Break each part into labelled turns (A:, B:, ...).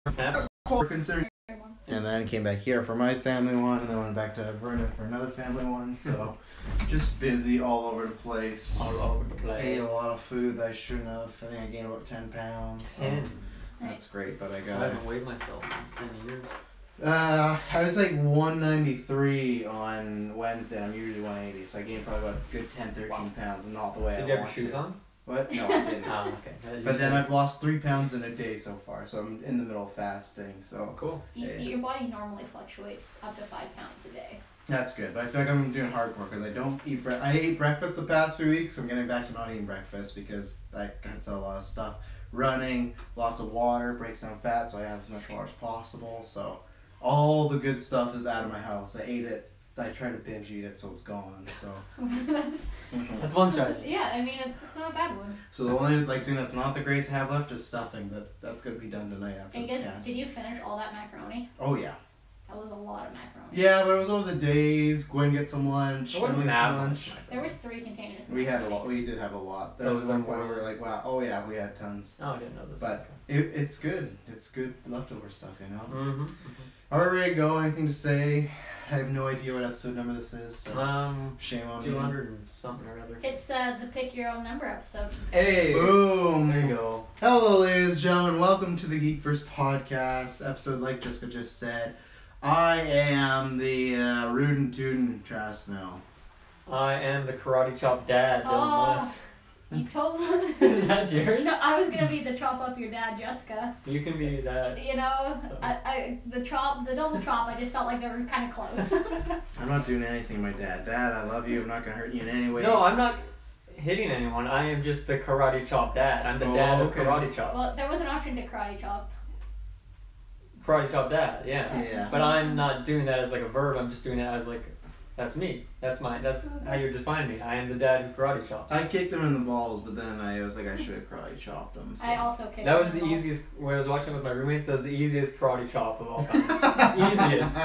A: Snap.
B: Considering, and then came back here for my family one, and then went back to Vernon for another family one. So, just busy all over the place.
A: All over the place.
B: Ate a lot of food that I shouldn't have. I think I gained about 10 pounds. So
A: 10.
B: That's great, but I
A: I
B: got.
A: haven't weighed myself in 10 years.
B: I was like 193 on Wednesday. I'm usually 180, so I gained probably about a good 10, 13 pounds, and not the way
A: Did
B: I
A: you have
B: want
A: your shoes
B: to.
A: on?
B: What? No, I didn't.
A: Oh, okay.
B: But then I've lost 3 pounds in a day so far, so I'm in the middle of fasting. So
A: cool.
C: Your body normally fluctuates up to 5 pounds a day.
B: that's good, but I feel like I'm doing hardcore because I don't eat I ate breakfast the past few weeks. I'm getting back to not eating breakfast because that cuts out a lot of stuff. Running, lots of water, breaks down fat, so I have as much water as possible. So all the good stuff is out of my house. I ate it. I try to binge eat it so it's gone. So
A: That's one strategy.
C: Yeah, I mean it's not a bad one.
B: So the only thing that's not the greatest I have left is stuffing, but that's gonna be done tonight after this cast.
C: Did you finish all that macaroni?
B: Oh yeah.
C: That was a lot of macaroni.
B: Yeah, but it was over the days. Gwen get some lunch.
A: It wasn't that much.
C: There was 3 containers.
B: We had a lot. We did have a lot. There was one where we were like, wow. Oh yeah, we had tons.
A: Oh, I didn't know this.
B: But it's good. It's good leftover stuff, you know.
A: Mm-hmm.
B: Are we ready to go? Anything to say? I have no idea what episode number this is. So shame on
A: 200 and something or other.
C: It's the pick your own number episode.
A: Hey.
B: Boom.
A: There you go.
B: Hello, ladies and gentlemen. Welcome to the GeekVerse podcast episode. Like Jessica just said, I am the Rudin Tootin Trask now.
A: I am the karate chop dad, Dylan Bliss.
C: You told
A: Is that yours?
C: No, I was gonna be the chop up your dad, Jessica.
A: You can be that.
C: You know,
A: So.
C: the double chop. I just felt like they were kind of close.
B: I'm not doing anything, my dad. Dad, I love you. I'm not gonna hurt you in any way.
A: No, I'm not hitting anyone. I am just the karate chop dad. I'm the dad of karate chops.
C: Well, there was an option to karate chop.
A: Karate chop dad, yeah.
B: Yeah.
A: But I'm not doing that as like a verb. I'm just doing it as like, that's me. That's how you define me. I am the dad who karate chops.
B: I kicked him in the balls, but then I was like, I should have karate chopped him. So.
C: I also kicked.
A: That was
C: him in
A: the
C: balls.
A: easiest. When I was watching it with my roommates, that was the easiest karate chop of all time. Easiest.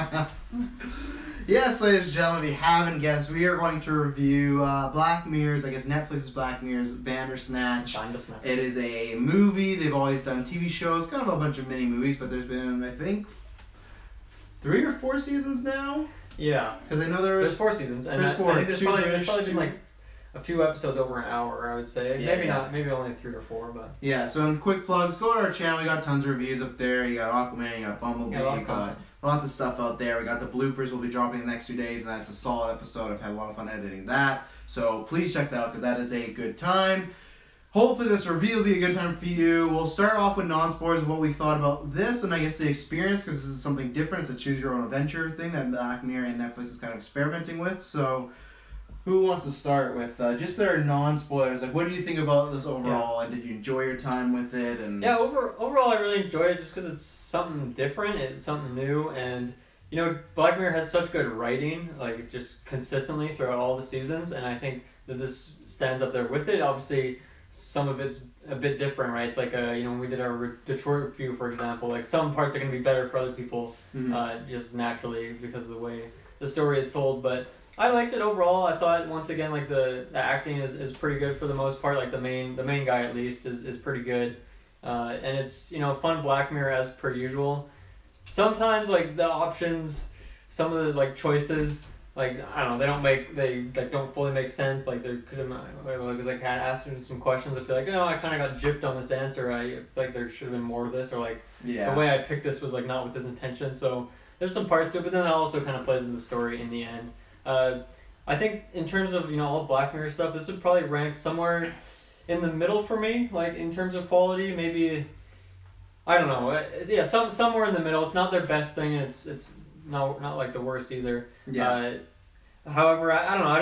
B: Yes, ladies and gentlemen, if you haven't guessed, we are going to review Black Mirror's, I guess Netflix's Black Mirror's Bandersnatch.
A: Bandersnatch.
B: It is a movie. They've always done TV shows, kind of a bunch of mini movies, but there's been, I think, 3 or 4 seasons now.
A: Yeah.
B: Because I know
A: There's 4 seasons, and
B: there's 4.
A: I think there's probably been
B: two.
A: like a few episodes over an hour, I would say.
B: Yeah,
A: Maybe
B: yeah.
A: not. Maybe only 3 or 4, but.
B: Yeah, so in quick plugs, go to our channel. We got tons of reviews up there. You got Aquaman, you got Bumblebee,
A: Yeah,
B: you got lots of stuff out there. We got the bloopers we'll be dropping in the next 2 days, and that's a solid episode. I've had a lot of fun editing that. So please check that out because that is a good time. Hopefully this review will be a good time for you. We'll start off with non-spoilers of what we thought about this and I guess the experience because this is something different. It's a choose your own adventure thing that Black Mirror and Netflix is kind of experimenting with. So who wants to start with just their non-spoilers? Like, what do you think about this overall? And did you enjoy your time with it? And
A: Yeah, overall I really enjoyed it just because it's something different, it's something new, and you know, Black Mirror has such good writing, like just consistently throughout all the seasons, and I think that this stands up there with it. Obviously, some of it's a bit different, right? It's like, you know, when we did our Detroit review, for example, like some parts are going to be better for other people, just naturally because of the way the story is told, but I liked it overall. I thought, once again, like the acting is pretty good for the most part, like the main guy at least is pretty good, and it's, you know, fun Black Mirror as per usual. Sometimes, like, the options, some of the, like, choices, like, I don't know, they don't fully make sense. Like, there could have, because I kind of asked him some questions, I feel like, I kind of got gypped on this answer. I feel like there should have been more of this, or like, the way I picked this was like not with this intention. So there's some parts to it, but then that also kind of plays in the story in the end. I think in terms of, you know, all Black Mirror stuff, this would probably rank somewhere in the middle for me, like in terms of quality, maybe, I don't know, yeah, somewhere in the middle. It's not their best thing, and it's not like the worst either.
B: Yeah.
A: However, I don't know. I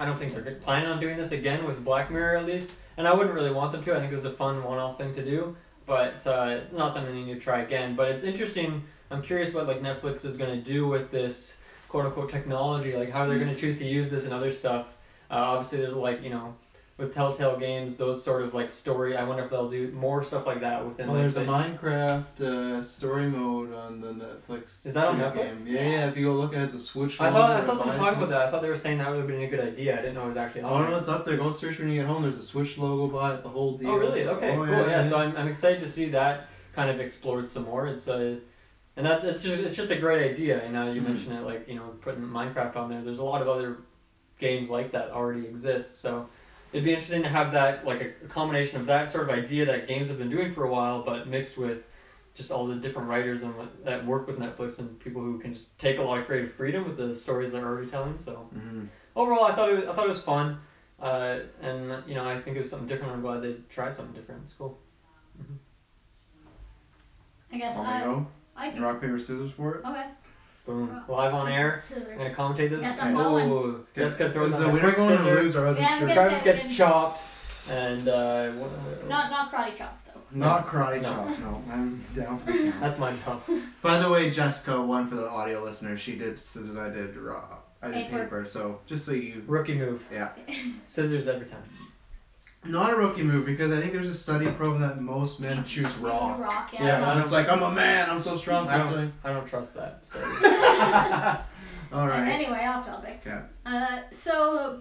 A: don't think they're planning on doing this again with Black Mirror at least, and I wouldn't really want them to. I think it was a fun one-off thing to do, but it's not something they need to try again. But it's interesting. I'm curious what like Netflix is going to do with this quote-unquote technology. Like how they're going to choose to use this and other stuff. Obviously, there's like, you know, with Telltale Games, those sort of like story. I wonder if they'll do more stuff like that within.
B: Well,
A: like,
B: there's a Minecraft story mode on the Netflix.
A: Is that on Netflix?
B: Game. Yeah. If you go look at it, it's a Switch.
A: I saw someone talking about that. I thought they were saying that would have been a good idea. I didn't know it was actually on.
B: I don't know what's up there. Go search when you get home. There's a Switch logo by it. The whole deal.
A: Oh really? Okay.
B: Oh,
A: cool. Yeah. So I'm excited to see that kind of explored some more. It's just a great idea. And now you mention it, like, you know, putting Minecraft on there. There's a lot of other games like that already exist. So it'd be interesting to have that, like a combination of that sort of idea that games have been doing for a while, but mixed with just all the different writers and that work with Netflix and people who can just take a lot of creative freedom with the stories they're already telling. So overall, I thought it was fun, and you know, I think it was something different. I'm glad they tried something different. It's cool.
C: I guess I can.
B: Rock, paper, scissors for it.
C: Okay.
A: Boom. Live on air.
C: Scissors.
A: I'm gonna commentate this.
C: Yes, I'm going.
A: Oh, Jessica throws
B: Is
A: on
B: the
A: a
B: winner
A: quick
B: going to
A: scissor.
B: lose? Or I wasn't
C: Yeah,
B: sure.
C: I'm
A: Travis
C: gonna-
A: gets chopped, and
C: Not karate chop though.
B: Not karate
A: No.
B: chop. No, I'm down for the count.
A: that's my job.
B: By the way, Jessica won for the audio listeners. She did scissors. I did
C: Paper.
B: paper. So just so you.
A: Rookie move.
B: Yeah.
A: Scissors every time.
B: Not a rookie move because I think there's a study proving that most men choose rock.
C: Rock, yeah.
A: Yeah,
B: And it's like, I'm a man, I'm so strong.
A: I don't trust that. So.
B: Alright.
C: Anyway, off topic.
B: Okay.
C: So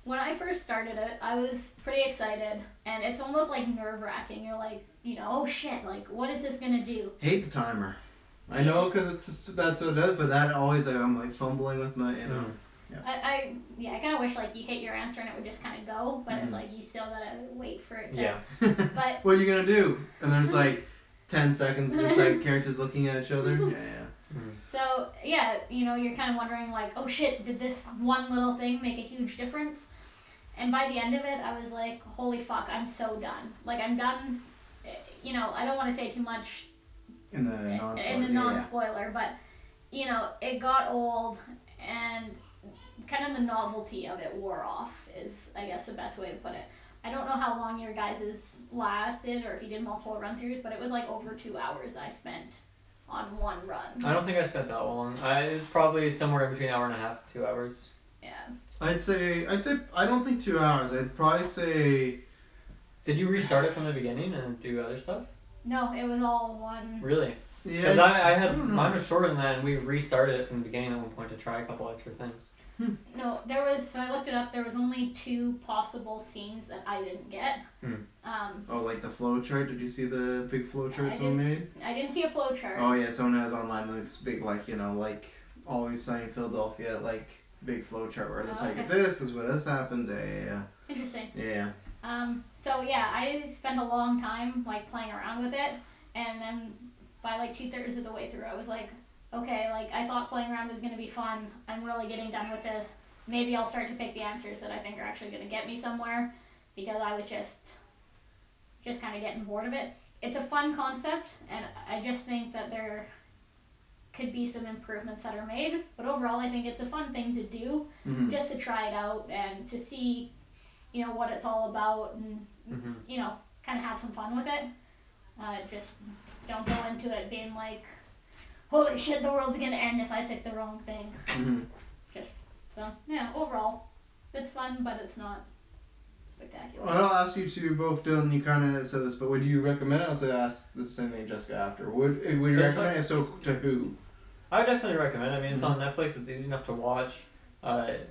C: when I first started it, I was pretty excited, and it's almost like nerve-wracking. You're like, you know, oh shit, like what is this gonna do?
B: Hate the timer. I know because that's what it does, but that always I'm like fumbling with my, you know.
C: I kind of wish like you hit your answer and it would just kind of go, but it's like you still gotta wait for it to.
A: Yeah.
C: But
B: What are you gonna do? And there's like 10 seconds of just like characters looking at each other. Yeah.
C: so yeah, you know, you're kind of wondering like, oh shit, did this one little thing make a huge difference? And by the end of it, I was like, holy fuck, I'm so done. Like I'm done. You know, I don't want to say too much
B: In the non-spoiler.
C: in the non-spoiler, but you know, it got old and kind of the novelty of it wore off is, I guess, the best way to put it. I don't know how long your guys' lasted or if you did multiple run-throughs, but it was like over 2 hours I spent on one run.
A: I don't think I spent that long. It was probably somewhere in between 1.5 hours, 2 hours.
C: Yeah.
B: I'd say I don't think 2 hours. I'd probably say.
A: Did you restart it from the beginning and do other stuff?
C: No, it was all one.
A: Really?
B: Yeah.
A: Because I had
B: don't know.
A: mine was shorter than that, and we restarted it from the beginning at one point to try a couple extra things.
C: No, there was, so I looked it up, there was only 2 possible scenes that I didn't get.
B: Oh, like the flow chart? Did you see the big flow chart
C: I
B: someone made?
C: I didn't see a flow chart.
B: Oh yeah, someone has online this big like, you know, like Always Sunny in Philadelphia, like big flow chart where it's like
C: Okay.
B: this is where this happens. Yeah.
C: Interesting.
B: Yeah.
C: So yeah, I spent a long time like playing around with it, and then by like 2/3 of the way through, I was like, okay, like I thought playing around was gonna be fun. I'm really getting done with this. Maybe I'll start to pick the answers that I think are actually gonna get me somewhere, because I was just kind of getting bored of it. It's a fun concept, and I just think that there could be some improvements that are made. But overall, I think it's a fun thing to do, just to try it out and to see, you know, what it's all about, and you know, kind of have some fun with it. Just don't go into it being like, holy shit, the world's gonna end if I pick the wrong thing. Just so yeah, overall, it's fun, but it's not spectacular.
B: Well, I'll ask you two both, Dylan. You kind of said this, but would you recommend it? I'll say ask the same thing, Jessica. After would you
A: It's
B: recommend it? If so, to who?
A: I would definitely recommend it. I mean, it's on Netflix. It's easy enough to watch.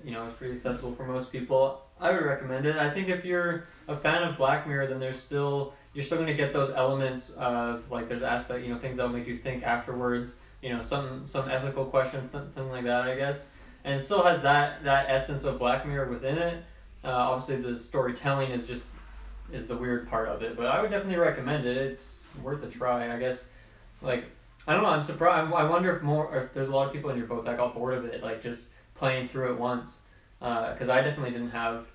A: You know, it's pretty accessible for most people. I would recommend it. I think if you're a fan of Black Mirror, then you're still going to get those elements of, like, there's aspect, you know, things that will make you think afterwards. You know, some ethical questions, something like that, I guess. And it still has that essence of Black Mirror within it. Obviously, the storytelling is the weird part of it, but I would definitely recommend it. It's worth a try, I guess. Like, I don't know. I'm surprised. I wonder if there's a lot of people in your boat that got bored of it, like just playing through it once. Because I definitely didn't have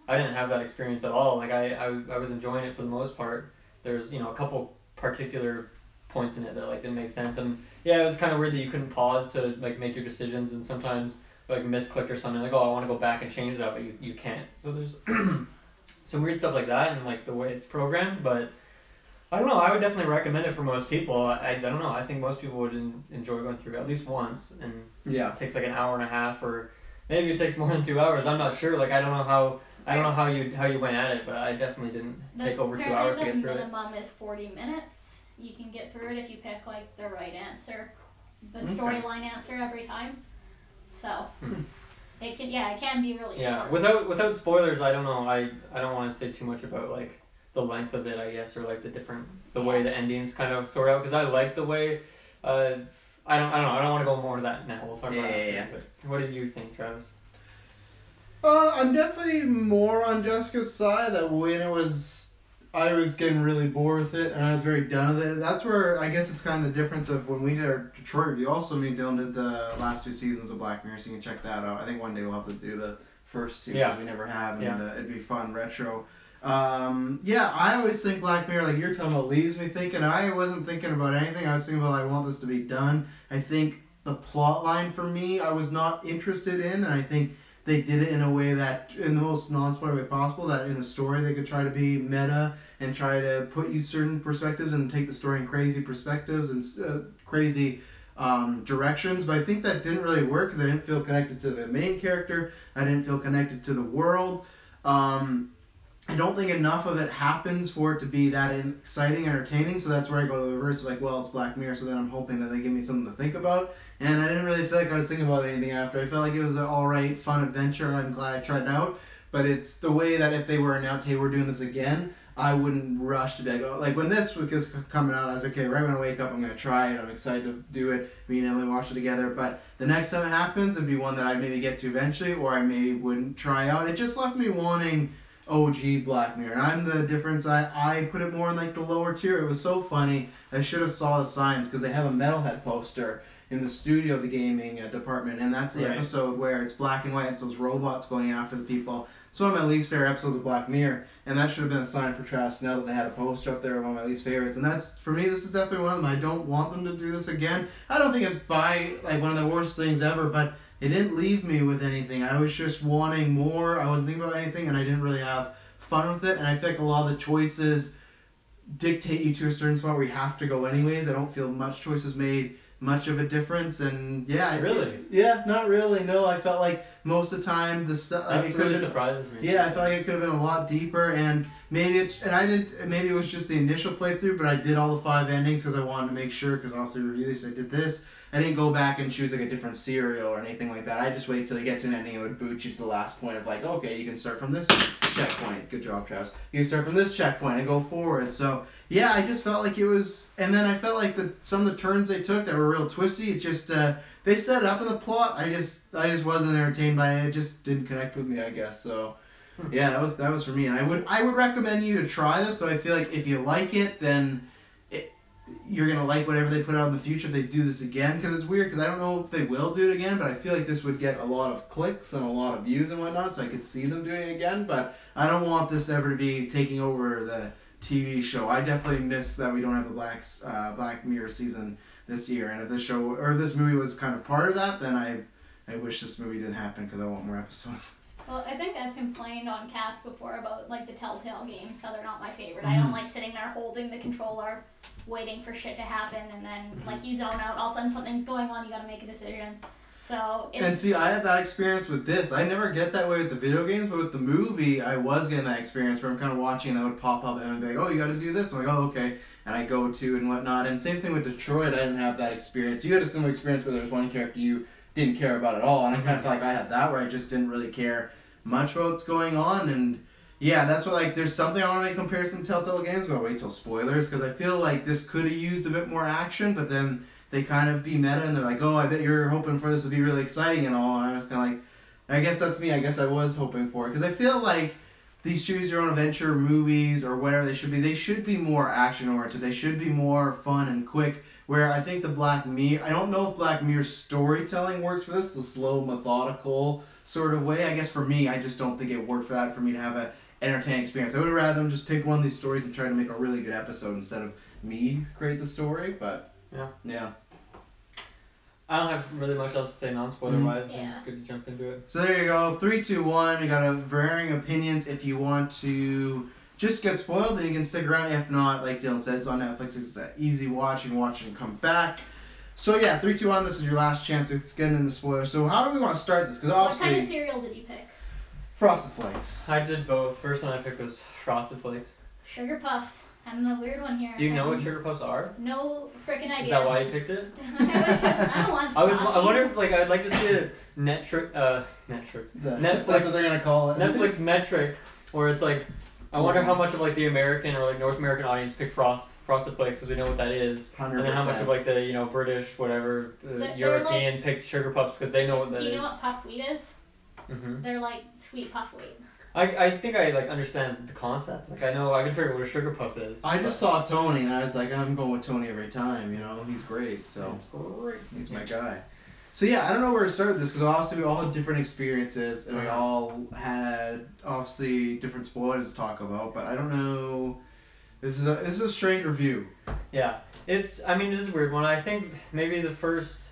A: that experience at all. Like I was enjoying it for the most part. There's, you know, a couple particular points in it that like didn't make sense, and yeah, it was kind of weird that you couldn't pause to like make your decisions, and sometimes like misclick or something, like, oh, I want to go back and change that, but you can't. So there's some weird stuff like that, and like the way it's programmed. But I don't know. I would definitely recommend it for most people. I don't know. I think most people would enjoy going through it at least once, and
B: Yeah.
A: it takes like an hour and a half, or maybe it takes more than 2 hours. I'm not sure. Like I don't know how you went at it, but I definitely didn't take over 2 hours to get through it.
C: The minimum is 40 minutes. You can get through it if you pick like the right answer, the storyline answer every time. So it can be really short.
A: Without spoilers, I don't know. I don't want to say too much about like the length of it, I guess, or like the way the endings kind of sort out. Because I like the way. I don't know. I don't want to go more to that now. We'll talk about it after. But what do you think, Travis?
B: I'm definitely more on Jessica's side. That when I was getting really bored with it, and I was very done with it. That's where I guess it's kind of the difference of when we did our Detroit review. Also, me and Dylan did the last 2 seasons of Black Mirror, so you can check that out. I think one day we'll have to do the first 2 because we never have, and it'd be fun retro. I always think Black Mirror, like you're talking about, leaves me thinking. I wasn't thinking about anything. I was thinking about I want this to be done. I think the plot line for me, I was not interested in, and I think they did it in a way that, in the most non-spoiler way possible, that in the story they could try to be meta and try to put you certain perspectives and take the story in crazy perspectives and crazy directions. But I think that didn't really work because I didn't feel connected to the main character. I didn't feel connected to the world. I don't think enough of it happens for it to be that exciting and entertaining, so that's where I go to the reverse, like, well, it's Black Mirror, so then I'm hoping that they give me something to think about. And I didn't really feel like I was thinking about anything after. I felt like it was an alright, fun adventure. I'm glad I tried it out. But it's the way that if they were announced, hey, we're doing this again, I wouldn't rush to be like, oh, like when this was coming out, I was like, okay, right when I wake up, I'm going to try it. I'm excited to do it. Me and Emily watch it together. But the next time it happens, it'd be one that I'd maybe get to eventually, or I maybe wouldn't try out. It just left me wanting OG Black Mirror. And I'm the difference. I put it more in like the lower tier. It was so funny. I should have saw the signs because they have a Metalhead poster in the studio, the gaming department, and that's the episode where it's black and white. It's those robots going after the people. It's one of my least favorite episodes of Black Mirror, and that should have been a sign for Travis Snell that they had a poster up there of one of my least favorites. And that's, for me, this is definitely one of them. I don't want them to do this again. I don't think it's by like one of the worst things ever, but it didn't leave me with anything. I was just wanting more. I wasn't thinking about anything, and I didn't really have fun with it. And I feel like a lot of the choices dictate you to a certain spot where you have to go anyways. I don't feel much choices made much of a difference, and not really. No, I felt like most of the time the stuff.
A: That's really surprising me.
B: Yeah, I felt like it could have been a lot deeper, and maybe maybe it was just the initial playthrough, but I did all the 5 endings because I wanted to make sure. Because also review this, I did this. I didn't go back and choose like a different serial or anything like that. I just wait till you get to an ending and it would boot you to the last point of like, okay, you can start from this checkpoint. Good job, Travis. You can start from this checkpoint and go forward. So yeah, I just felt like it was, and then I felt like some of the turns they took that were real twisty. It just they set it up in the plot. I just wasn't entertained by it. It just didn't connect with me, I guess. So yeah, that was for me. And I would recommend you to try this, but I feel like if you like it, then you're going to like whatever they put out in the future if they do this again, because it's weird, because I don't know if they will do it again, but I feel like this would get a lot of clicks and a lot of views and whatnot, so I could see them doing it again, but I don't want this ever to be taking over the TV show. I definitely miss that we don't have a Black Mirror season this year, and if this show, or if this movie was kind of part of that, then I wish this movie didn't happen, because I want more episodes.
C: Well, I think I've complained on cast before about like the Telltale games, how they're not my favorite. I don't like sitting there holding the controller, waiting for shit to happen, and then like you zone out, all of a sudden something's going on, you gotta make a decision. So
B: and see, I had that experience with this. I never get that way with the video games, but with the movie, I was getting that experience where I'm kind of watching and that would pop up and I'd be like, oh, you gotta do this. I'm like, oh, okay. And I go to and whatnot. And same thing with Detroit, I didn't have that experience. You had a similar experience where there was one character you didn't care about at all, and I kind of felt like I had that where I just didn't really care much about what's going on. And yeah, that's what, like, there's something I want to make comparison to Telltale games, but I'll wait till spoilers, because I feel like this could have used a bit more action, but then they kind of be meta and they're like, oh, I bet you're hoping for this to be really exciting and all, and I was kind of like, I guess that's me. I guess I was hoping for it, because I feel like these choose your own adventure movies or whatever they should be more action oriented. They should be more fun and quick. Where I think the Black Mirror, I don't know if Black Mirror's storytelling works for this, the slow, methodical sort of way. I guess for me, I just don't think it worked for that, for me to have an entertaining experience. I would rather them just pick one of these stories and try to make a really good episode instead of me create the story, but yeah.
A: I don't have really much else to say non-spoiler wise.
C: Yeah.
A: It's good to jump into it.
B: So there you go, 3, 2, 1. You got a varying opinions. If you want to just get spoiled, then you can stick around. If not, like Dylan said, it's on Netflix. It's an easy watch. You can watch and come back. So yeah, 3, 2, 1. This is your last chance. It's getting into spoilers. So how do we want to start this? Because obviously,
C: what kind of cereal did you pick?
B: Frosted Flakes.
A: I did both. First one I picked was Frosted Flakes.
C: Sugar Puffs. I'm the weird one here.
A: Do you know what Sugar Puffs are?
C: No freaking idea.
A: Is that why you picked it?
C: I don't want
A: I wonder if, like, I'd like to see a Netflix.
B: That's what they're gonna call it.
A: Netflix metric, where it's like I wonder how much of like the American or like North American audience picked Frosted Flakes because we know what that is,
B: 100%.
A: and then how much of like the British whatever
C: They're
A: European
C: like,
A: picked Sugar Puffs because they know what that is.
C: Do you know what puffed wheat is?
A: Mm-hmm.
C: They're like sweet puffed wheat.
A: I think I like understand the concept. Like I know I can figure out what a Sugar Puff is.
B: I just saw Tony and I was like, I'm going with Tony every time. You know, he's great. So
A: It's great.
B: he's my guy. So yeah, I don't know where to start with this because obviously we all had different experiences and we all had obviously different spoilers to talk about. But I don't know. This is a strange review.
A: Yeah, this is a weird one. I think maybe the first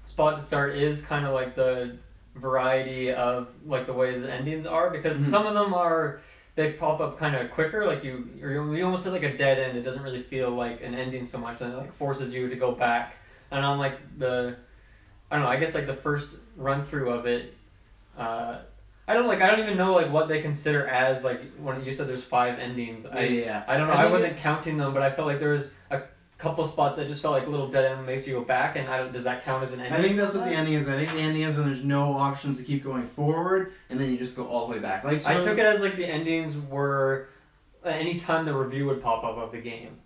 A: spot to start is kind of like the variety of like the way the endings are because some of them they pop up kind of quicker. Like you almost hit like a dead end. It doesn't really feel like an ending so much, and it like forces you to go back. And on like I don't know. I guess like the first run through of it, I don't even know like what they consider as like when you said there's 5 endings.
B: Yeah.
A: I don't know. I wasn't counting them, but I felt like there was a couple spots that just felt like a little dead end makes you go back. And does that count as an ending?
B: I think that's what the ending is. I think the ending is when there's no options to keep going forward, and then you just go all the way back. Like so
A: I took it as like the endings were any time the review would pop up of the game.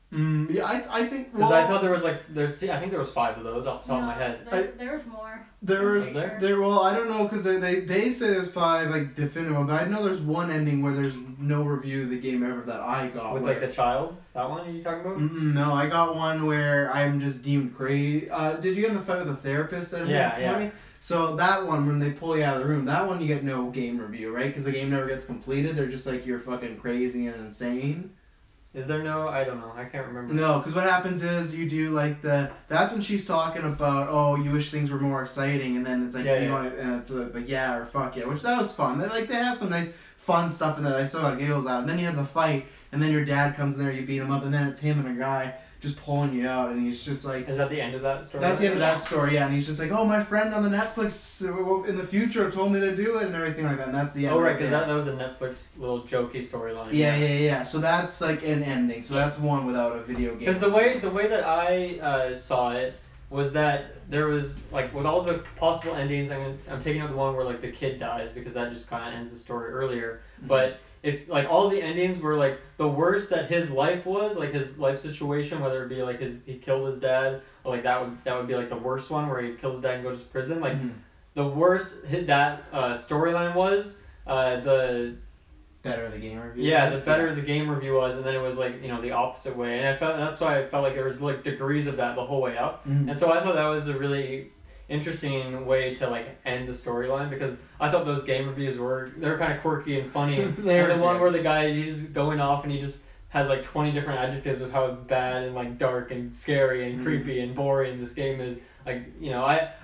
B: Yeah, I think.
A: Because I thought there was like I think there was 5 of those off the top of my head.
C: There's more.
B: There. Well, I don't know because they say there's 5 like definitive, but I know there's one ending where there's no review of the game ever that I got.
A: With like the child, that one are you talking about?
B: No, I got one where I'm just deemed crazy. Did you get in the fight with the therapist?
A: Yeah.
B: So that one, when they pull you out of the room, that one you get no game review, right? Because the game never gets completed. They're just like you're fucking crazy and insane.
A: Is there no? I don't know. I can't remember.
B: No, because what happens is you do like that's when she's talking about, oh, you wish things were more exciting, and then it's like and it's like yeah or fuck yeah, which that was fun. They have some nice fun stuff in there. I still got giggles out. And then you have the fight, and then your dad comes in there, you beat him up, and then it's him and a guy just pulling you out, and he's just like.
A: Is that the end of that story?
B: That's the end of that story, yeah. And he's just like, oh, my friend on the Netflix in the future told me to do it and everything like that. And that's the end.
A: Oh right, because that was a Netflix little jokey storyline.
B: Yeah. So that's like an ending. So that's one without a video game.
A: Because the way that I saw it was that there was like with all the possible endings. I'm taking out the one where like the kid dies because that just kind of ends the story earlier. Mm-hmm. But if like all the endings were like the worst that his life was, like his life situation, whether it be like he killed his dad, or like that would be like the worst one where he kills his dad and goes to prison. Like the worst that storyline was the
B: better the game review.
A: Yeah, the better the game review was, and then it was like the opposite way, and that's why I felt like there was like degrees of that the whole way up, and so I thought that was a really interesting way to like end the storyline because I thought those game reviews they're kind of quirky and funny. And the one where the guy he's just going off and he just has like 20 different adjectives of how bad and like dark and scary and creepy and boring this game is. Like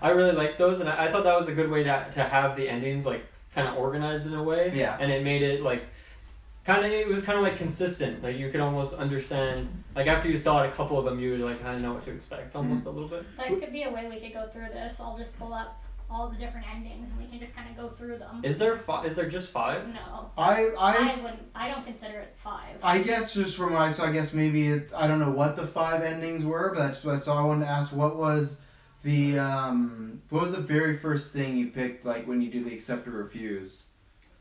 A: I really liked those, and I thought that was a good way to have the endings like kind of organized in a way.
B: Yeah.
A: And it made it like it was kind of like consistent. Like you could almost understand. Like after you saw it, a couple of them, you would like kind of know what to expect almost a little bit.
C: That could be a way we could go through this. I'll just pull up all the different endings and we can just kind of go through them.
A: Is there just 5?
C: No.
B: I
C: don't consider it 5.
B: I guess just from I guess maybe I don't know what the 5 endings were, but that's what I saw. I wanted to ask what was the very first thing you picked like when you do the accept or refuse?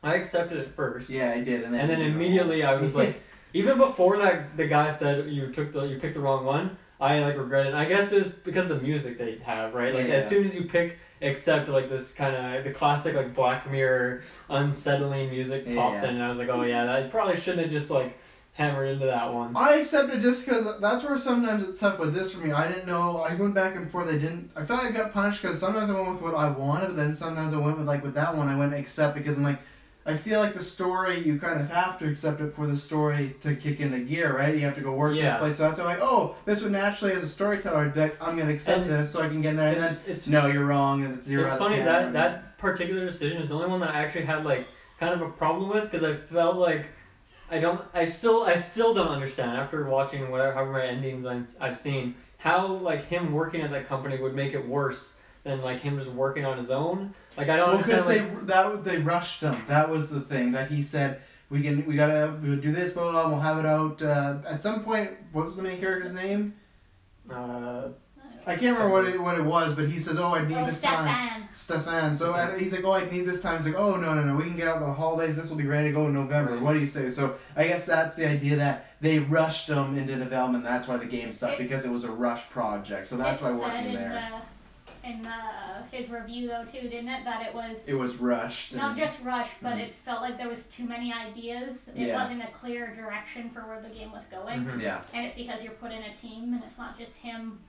A: I accepted it first.
B: Yeah, I did, and
A: then immediately I was like, even before that, the guy said you picked the wrong one. I like regretted it. I guess it's because of the music they have, right? Like as soon as you pick accept, like this kind of the classic like Black Mirror unsettling music pops in, and I was like, oh yeah, I probably shouldn't have just like hammered into that one.
B: I accepted just because that's where sometimes it's tough with this for me. I didn't know. I went back and forth. I felt like I got punished because sometimes I went with what I wanted, but then sometimes I went with that one. I went accept because I'm like. I feel like the story, you kind of have to accept it for the story to kick into gear, right? You have to go work this place. So that's why I'm like, oh, this would naturally, as a storyteller, be like, I'm going to accept this so I can get in there. And then, no, you're wrong, and it's 0 out of 10.
A: It's funny, that particular decision is the only one that I actually had, like, kind of a problem with, because I felt like I still don't understand, after watching however many endings I've seen, how, like, him working at that company would make it worse than like him just working on his own. Like I don't understand.
B: Because they rushed him. That was the thing that he said. We'll do this, blah, blah, blah, we'll have it out at some point. What was the main character's name?
C: I
B: I can't remember what it was, but he says, "Oh, I need this time." Stefan. So he's like, "Oh, I need this time." He's like, "Oh, no, we can get out by the holidays. This will be ready to go in November." What do you say? So I guess that's the idea that they rushed them into development. That's why the game sucked, because it was a rush project. So that's why working there.
C: In his review though too, didn't it? That it was
B: rushed.
C: Not just rushed, but it felt like there was too many ideas. It wasn't a clear direction for where the game was going.
B: Yeah.
C: And it's because you're put in a team, and it's not just him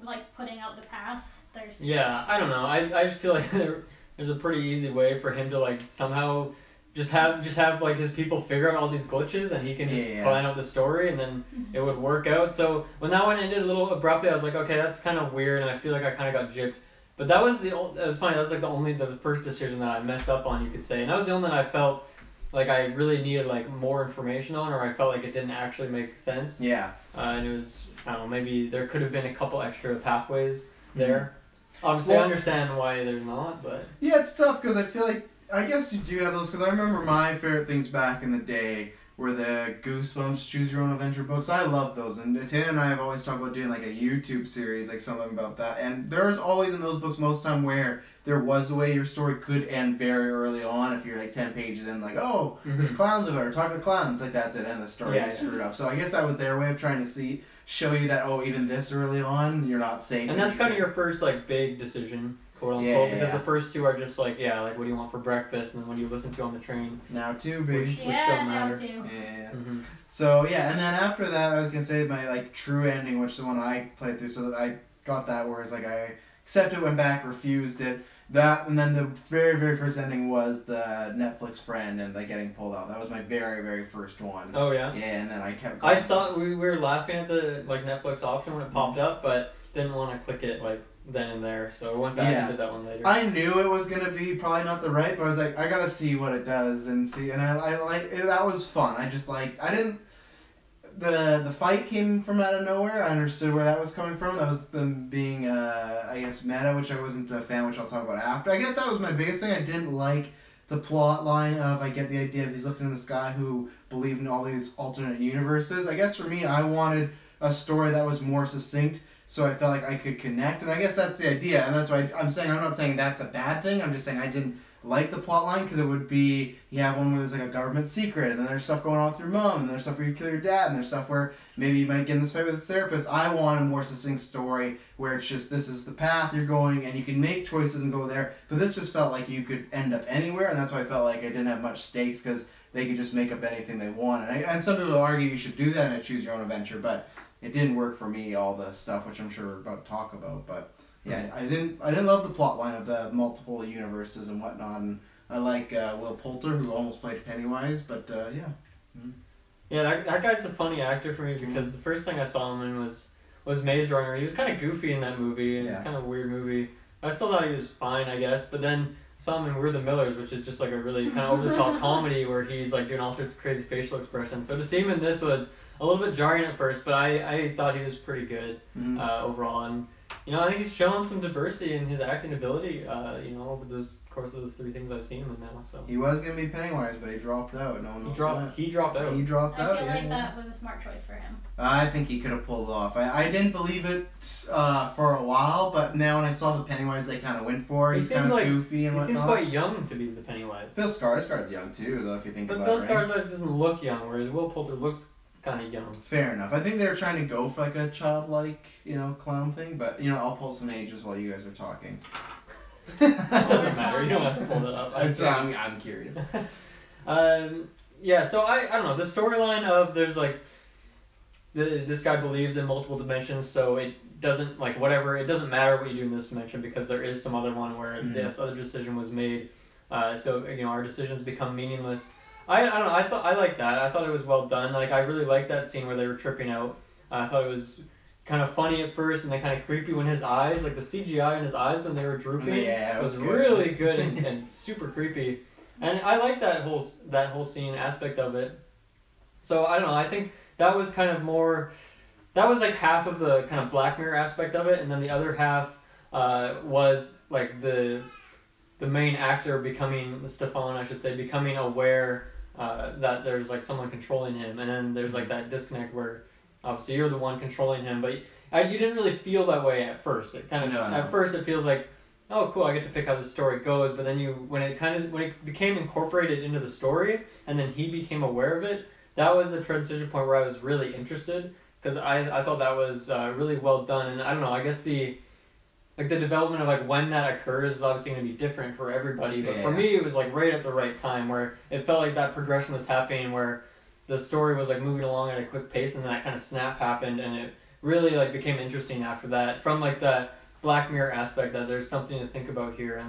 C: like putting out the paths.
A: Yeah, I don't know. I just feel like there's a pretty easy way for him to like somehow just have like his people figure out all these glitches, and he can just plan out the story, and then it would work out. So when that one ended a little abruptly, I was like, okay, that's kind of weird, and I feel like I kind of got gypped. But that was it was funny. That was like the first decision that I messed up on, you could say, and that was the one that I felt like I really needed like more information on, or I felt like it didn't actually make sense.
B: Yeah.
A: And it was, I don't know, maybe there could have been a couple extra pathways there. Obviously, I understand why there's not, but
B: yeah, it's tough because I feel like I guess you do have those, because I remember my favorite things back in the day were the Goosebumps Choose Your Own Adventure books. I love those, and Taylor and I have always talked about doing like a YouTube series, like something about that. And there was always in those books most time where there was a way your story could end very early on if you're like 10 pages in, like, oh, this clown live or talk to the clowns, like that's it, and the story is screwed up. So I guess that was their way of trying to show you that, oh, even this early on, you're not safe.
A: And that's kind of your first like big decision, quote unquote, because the first two are just like, like what do you want for breakfast, and then when you listen to on the train.
B: Now too, baby.
A: Which don't matter.
C: Now too.
B: Yeah. So yeah, and then after that, I was gonna say my like true ending, which is the one I played through, so that I got that, where it's like I accepted, went back, refused it. That, and then the very, very first ending was the Netflix friend and like getting pulled out. That was my very, very first one.
A: Oh yeah.
B: Yeah, and then I kept going.
A: I saw we were laughing at the like Netflix option when it popped up, but didn't want to click it like then and there, so I went back and did that one later.
B: I knew it was gonna be probably not the right, but I was like, I gotta see what it does and see, and I like it. That was fun. I just like I didn't. The fight came from out of nowhere. I understood where that was coming from. That was them being, I guess, meta, which I wasn't a fan, which I'll talk about after. I guess that was my biggest thing. I didn't like the plot line of, I get the idea of he's looking at this guy who believed in all these alternate universes. I guess for me, I wanted a story that was more succinct, so I felt like I could connect. And I guess that's the idea, and that's why I'm not saying that's a bad thing. I'm just saying I didn't like the plot line, because it would be, you have one where there's like a government secret, and then there's stuff going on with your mom, and there's stuff where you kill your dad, and there's stuff where maybe you might get in this fight with a therapist. I want a more succinct story where it's just, this is the path you're going, and you can make choices and go there. But this just felt like you could end up anywhere, and that's why I felt like I didn't have much stakes, because they could just make up anything they want. And some people argue you should do that and choose your own adventure, but it didn't work for me, all the stuff, which I'm sure we're about to talk about. But yeah, I didn't love the plot line of the multiple universes and whatnot, and I like Will Poulter, who almost played Pennywise, but yeah.
A: Yeah, that guy's a funny actor for me, because the first thing I saw him in was Maze Runner. He was kind of goofy in that movie, and it was kind of a weird movie. I still thought he was fine, I guess, but then saw him in We're the Millers, which is just like a really kind of over-the-top comedy where he's like doing all sorts of crazy facial expressions. So to see him in this was a little bit jarring at first, but I thought he was pretty good overall. And I think he's shown some diversity in his acting ability, over the course of those three things I've seen him in now. So
B: he was going to be Pennywise, but he dropped out. No one knows why.
A: He dropped out.
C: I feel like that was a smart choice for him.
B: I think he could have pulled it off. I didn't believe it for a while, but now when I saw the Pennywise they kind of went for, he's kind of goofy and whatnot.
A: He seems quite young to be the Pennywise.
B: Bill Skarsgård's young too, though, if you think about it.
A: But Bill Skarsgård doesn't look young, whereas Will Poulter looks kind of young.
B: Fair enough. I think they were trying to go for like a childlike, clown thing, but I'll pull some ages while you guys are talking.
A: That doesn't matter. You don't have to pull that up.
B: I'm curious.
A: Yeah. So I don't know, the storyline of there's like this guy believes in multiple dimensions, so it doesn't it doesn't matter what you do in this dimension, because there is some other one where this other decision was made. So our decisions become meaningless. I don't know. I like that. I thought it was well done. Like I really liked that scene where they were tripping out. I thought it was kind of funny at first, and then kind of creepy when his eyes, like the CGI in his eyes when they were drooping, was really good and super creepy. And I like that whole scene aspect of it. So I don't know. I think that was kind of more. That was like half of the kind of Black Mirror aspect of it, and then the other half was like the main actor Stefan, I should say, becoming aware that there's like someone controlling him, and then there's like that disconnect where obviously you're the one controlling him, but you didn't really feel that way at first. It kind of at first it feels like, oh cool, I get to pick how the story goes, but then when it became incorporated into the story and then he became aware of it, that was the transition point where I was really interested, because I thought that was really well done. And I don't know, I guess the development of like when that occurs is obviously going to be different for everybody, but for me it was like right at the right time where it felt like that progression was happening, where the story was like moving along at a quick pace, and then that kind of snap happened, and it really like became interesting after that, from like that Black Mirror aspect, that there's something to think about here,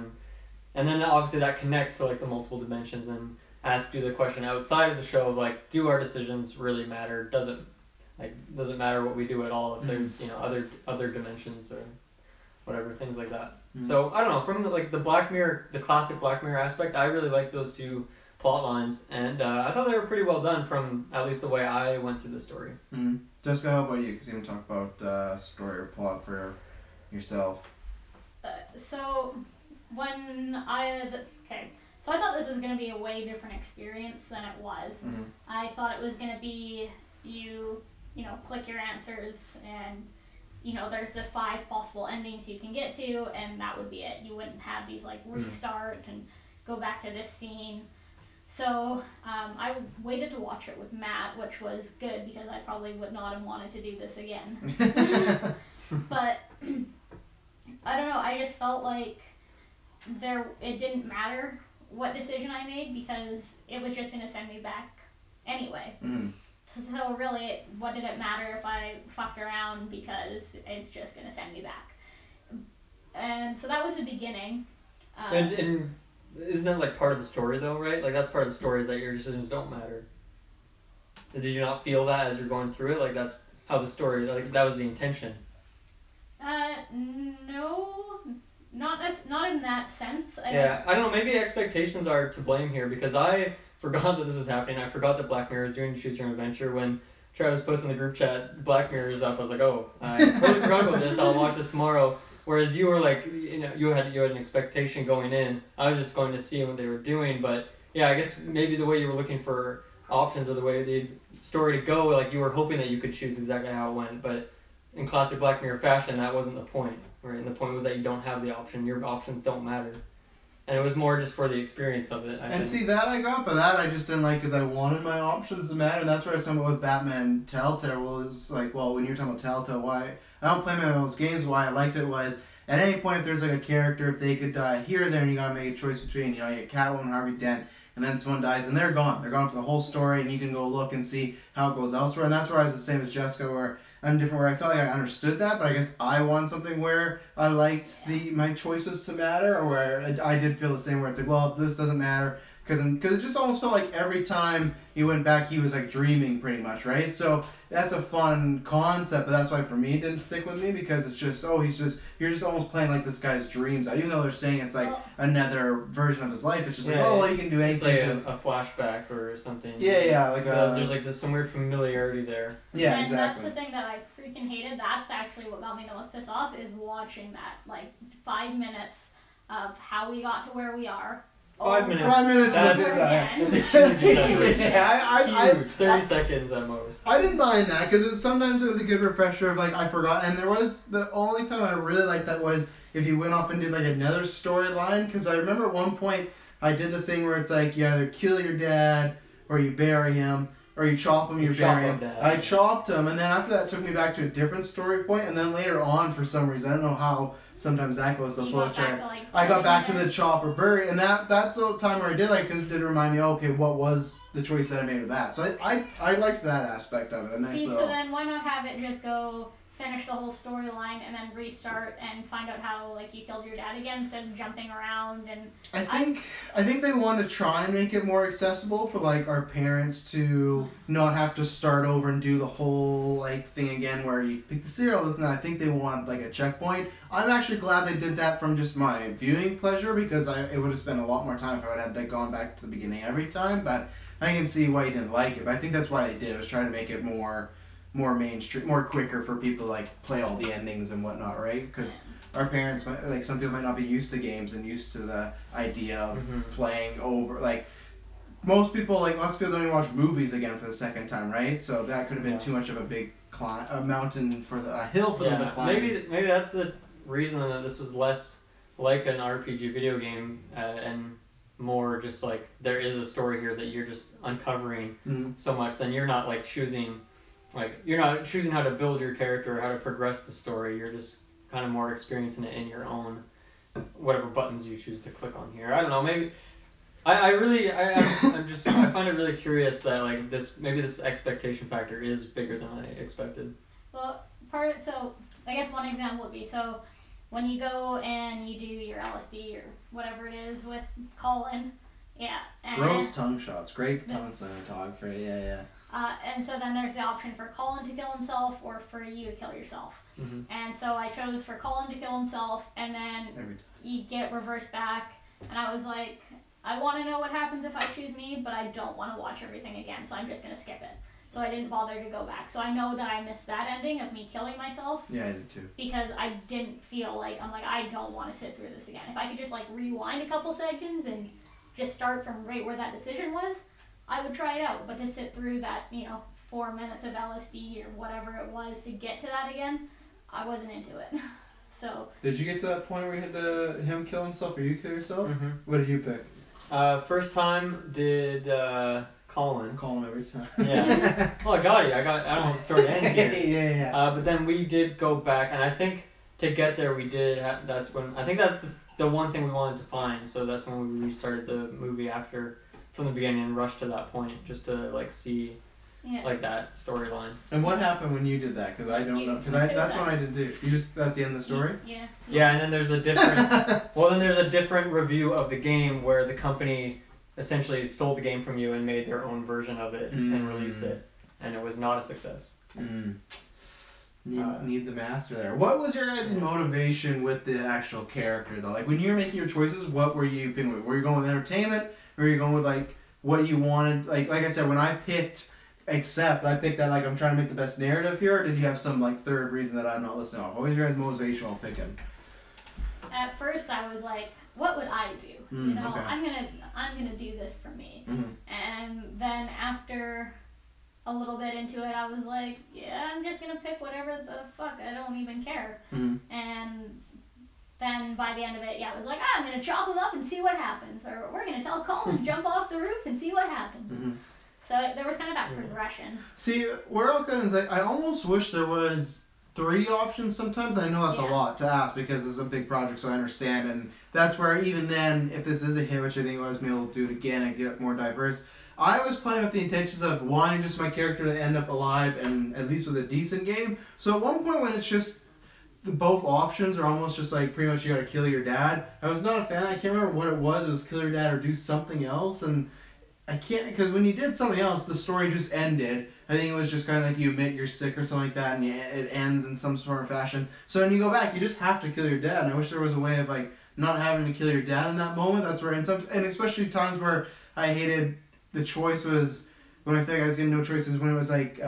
A: and then obviously that connects to like the multiple dimensions and asks you the question outside of the show of like, do our decisions really matter? Does it matter what we do at all if there's other dimensions or whatever, things like that. So I don't know, from the Black Mirror, the classic Black Mirror aspect, I really like those two plot lines, and I thought they were pretty well done from at least the way I went through the story.
B: Jessica, how about you? Because you can talk about story or plot for yourself.
C: So I thought this was going to be a way different experience than it was. I thought it was going to be you click your answers, and there's the 5 possible endings you can get to, and that would be it. You wouldn't have these like restart and go back to this scene. So I waited to watch it with Matt, which was good because I probably would not have wanted to do this again. But I don't know, I just felt like it didn't matter what decision I made because it was just going to send me back anyway. So really, what did it matter if I fucked around, because it's just going to send me back. And so that was the beginning.
A: And isn't that like part of the story though, right? Like that's part of the story, is that your decisions don't matter. Did you not feel that as you're going through it? Like that's how the story, like that was the intention.
C: No, not in that sense.
A: I don't know, maybe expectations are to blame here, because I forgot that this was happening. I forgot that Black Mirror is doing Choose Your Own Adventure. When Travis posted in the group chat, Black Mirror is up, I was like, oh, I totally forgot about this, I'll watch this tomorrow. Whereas you were like, you had an expectation going in. I was just going to see what they were doing, but yeah, I guess maybe the way you were looking for options or the way the story to go, like you were hoping that you could choose exactly how it went, but in classic Black Mirror fashion, that wasn't the point, right? And the point was that you don't have the option. Your options don't matter. And it was more just for the experience of it, I think.
B: See, that I got, but that I just didn't like, because I wanted my options to matter. And that's where I was talking about with Batman Telltale. Was like, well, when you're talking about Telltale, why I don't play many of those games, why I liked it was, at any point if there's like a character, if they could die here or there, and you gotta make a choice between, you get Catwoman, Harvey Dent, and then someone dies, and they're gone. They're gone for the whole story, and you can go look and see how it goes elsewhere. And that's where I was the same as Jessica, where I'm different, where I felt like I understood that, but I guess I want something where I liked my choices to matter, or where I did feel the same, where it's like, well, this doesn't matter, because it just almost felt like every time he went back, he was like dreaming pretty much, right? So that's a fun concept, but that's why for me it didn't stick with me, because it's just, you're just almost playing like this guy's dreams out. Even though they're saying it's like another version of his life, it's just he can do anything.
A: It's like a flashback or something.
B: Yeah, like
A: there's like some weird familiarity there.
B: Yeah,
C: and
B: exactly.
C: That's the thing that I freaking hated. That's actually what got me the most pissed off, is watching that, like, 5 minutes of how we got to where we are.
A: 5 minutes.
B: 5 minutes.
A: That's a huge exaggeration. Huge. 30 seconds at most.
B: I didn't mind that, because sometimes it was a good refresher of like, I forgot. And there was, the only time I really liked that was if you went off and did like another storyline, because I remember at one point I did the thing where it's like you either kill your dad or you bury him, or you chop him, you bury him. I chopped him, and then after that took me back to a different story point, and then later on, for some reason, I don't know how, sometimes that goes the flow chart. I got back to the chop or bury, and that's the time where I did like, because it did remind me, okay, what was the choice that I made with that? So I liked that aspect of it.
C: So then why not have it just go finish the whole storyline and then restart and find out how like you killed your dad again, instead of jumping around? And
B: I think they want to try and make it more accessible for like our parents to not have to start over and do the whole like thing again where you pick the cereal, this and that. I think they want like a checkpoint. I'm actually glad they did that from just my viewing pleasure, because it would have spent a lot more time if I would have like gone back to the beginning every time. But I can see why you didn't like it. But I think that's why they did. It was trying to make it more mainstream, more quicker for people to like play all the endings and whatnot, right? Because our parents, like some people might not be used to games and used to the idea of playing over. Like most people, like lots of people don't even watch movies again for the second time, right? So that could have been too much of a big mountain for a hill for them to climb.
A: Maybe that's the reason that this was less like an RPG video game and more just like there is a story here that you're just uncovering so much. Then you're not like choosing how to build your character or how to progress the story. You're just kind of more experiencing it in your own whatever buttons you choose to click on here. I don't know. Maybe I find it really curious that like this expectation factor is bigger than I expected.
C: Well, so I guess one example would be so when you go and you do your LSD or whatever it is with Colin, yeah. And
B: gross tongue shots, great tongue cinematography, yeah.
C: And so then there's the option for Colin to kill himself or for you to kill yourself.
A: Mm-hmm.
C: And so I chose for Colin to kill himself, and then you get reversed back. And I was like, I want to know what happens if I choose me, but I don't want to watch everything again, so I'm just going to skip it. So I didn't bother to go back. So I know that I missed that ending of me killing myself.
B: Yeah, I did too.
C: Because I didn't feel like, I don't want to sit through this again. If I could just like rewind a couple seconds and just start from right where that decision was, I would try it out. But to sit through that, 4 minutes of LSD or whatever it was to get to that again, I wasn't into it. So.
B: Did you get to that point where you had him kill himself or you kill yourself?
A: Mm-hmm.
B: What did you pick?
A: First time did Colin.
B: Colin every time.
A: Yeah. Well, I got it. I don't start to end here.
B: yeah.
A: But then we did go back, and I think to get there we did. That's the one thing we wanted to find. So that's when we restarted the movie from the beginning and rushed to that point just to like see like that storyline.
B: And what happened when you did that? Because I don't know. Because that's what I did do. That's the end of the story.
C: Yeah.
A: Yeah, and then there's a different review of the game where the company essentially stole the game from you and made their own version of it and released it, and it was not a success.
B: Need the master there. What was your guys' motivation with the actual character though? Like when you were making your choices, what were you picking with? Were you going with entertainment, or were you going with like what you wanted? Like I said, when I picked I picked that like I'm trying to make the best narrative here. Or did you have some like third reason that I'm not listening off? What was your guys' motivation while picking?
C: At first, I was like, what would I do?
B: Okay.
C: I'm gonna do this for me. And then after a little bit into it, I was like, yeah, I'm just gonna pick whatever the fuck. I don't even care. And then by the end of it, it was like, I'm gonna chop him up and see what happens, or we're gonna tell Colin to jump off the roof and see what happens. So there was kind of that progression.
B: See, where I'll kind of like, I almost wish there was 3 options sometimes. I know that's a lot to ask because it's a big project, so I understand. And that's where even then, if this is a hit, which I think it was, maybe we'll do it again and get more diverse. I was playing with the intentions of wanting just my character to end up alive and at least with a decent game. So at one point when it's just both options are almost just like pretty much you gotta kill your dad, I was not a fan. I can't remember what it was. It was kill your dad or do something else. And I can't, because when you did something else, the story just ended. I think it was just kind of like you admit you're sick or something like that, and it ends in some sort of fashion. So when you go back, you just have to kill your dad. And I wish there was a way of like not having to kill your dad in that moment. That's where, and especially times where I hated the choice was when I think I was getting no choices when it was like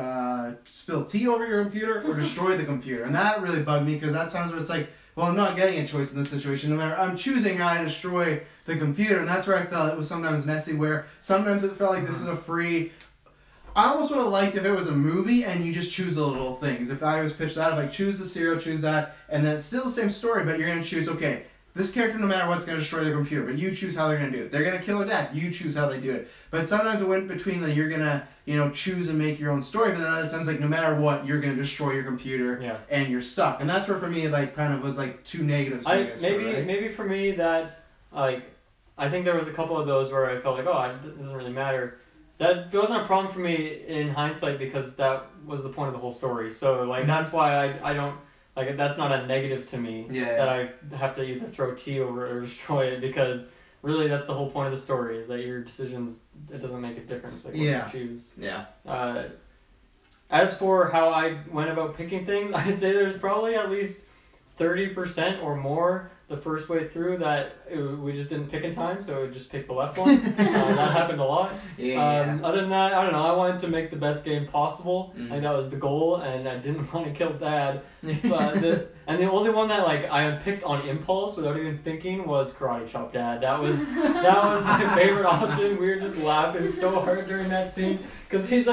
B: spill tea over your computer or destroy the computer, and that really bugged me because that times where it's like, well, I'm not getting a choice in this situation. No matter, I'm choosing how to destroy the computer, and that's where I felt it was sometimes messy. Where sometimes it felt like this is a free. I almost would have liked if it was a movie and you just choose the little things. If I was pitched that, if I choose the cereal, choose that, and then it's still the same story, but you're gonna choose this character, no matter what's gonna destroy the computer, but you choose how they're gonna do it. They're gonna kill their dad. You choose how they do it. But sometimes it went between the you're gonna choose and make your own story, but then other times like no matter what, you're gonna destroy your computer and you're stuck. And that's where for me like kind of was like 2 negatives.
A: Maybe for me that like I think there was a couple of those where I felt like it doesn't really matter. That wasn't a problem for me in hindsight because that was the point of the whole story. So like that's why I don't like that's not a negative to me that I have to either throw tea over it or destroy it, because really that's the whole point of the story is that your decisions, it doesn't make a difference like what you choose. As for how I went about picking things, I'd say there's probably at least 30% or more the first way through that we just didn't pick in time, so we just picked the left one. That happened a lot. Other than that, I don't know, I wanted to make the best game possible, and that was the goal, and I didn't want to kill Dad. But the only one that like I picked on impulse without even thinking was Karate Chop Dad. That was my favorite option. We were just laughing so hard during that scene because he's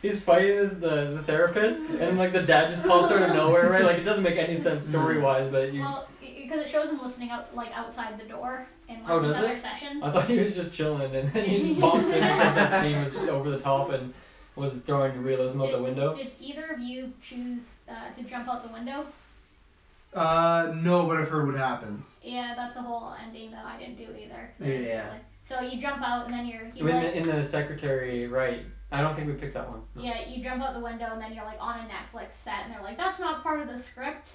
A: he's fighting as the therapist, and then like the dad just pops out of nowhere, right? Like it doesn't make any sense story wise, but you.
C: Well, because it shows him listening outside the door in
A: Oh,
C: his
A: does
C: other
A: it?
C: sessions.
A: I thought he was just chilling, and then he just pops in because that scene was just over the top and was throwing realism out the window.
C: Did either of you choose to jump out the window?
B: No, but I've heard what happens.
C: Yeah, that's the whole ending that I didn't do either.
B: Yeah.
C: So you jump out and then
A: In the secretary, right? I don't think we picked that one. No.
C: Yeah, you jump out the window and then you're like on a Netflix set and they're like, that's not part of the script,